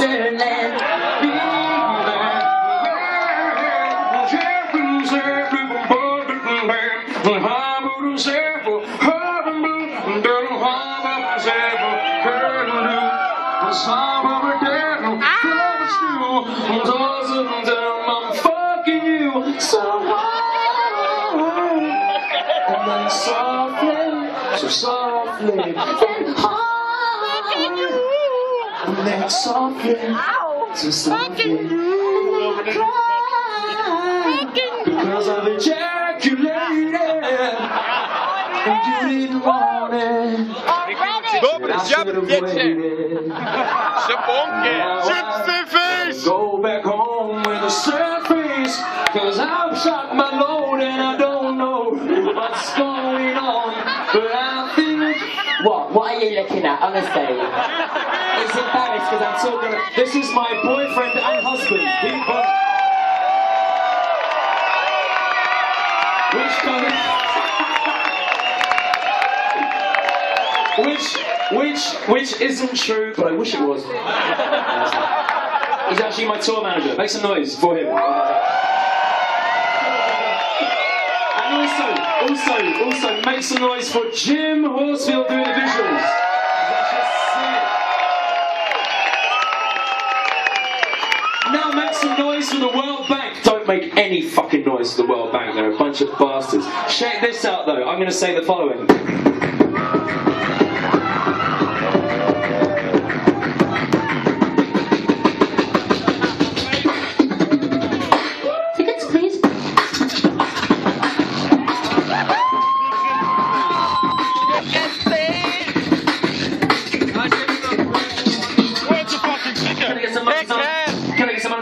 Switzerland. I'm fucking you so hard, and then softly, so softly, then hard, and then softly, so softly, and then cry, because I've ejaculated, and you didn't want it. Dobre, ziapniecie! Szybonkie! Szybcy fish! Go back home with a sad face, cause I've shot my load and I don't know what's going on, but I think... What are you looking at, honestly? It's embarrassed because I'm talking... This is my boyfriend and husband. Which isn't true, but I wish it was. He's actually my tour manager. Make some noise for him. And also, make some noise for Jim Horsfield doing the visuals. Now make some noise for the World Bank. Don't make any fucking noise for the World Bank. They're a bunch of bastards. Check this out though. I'm going to say the following. Can I get some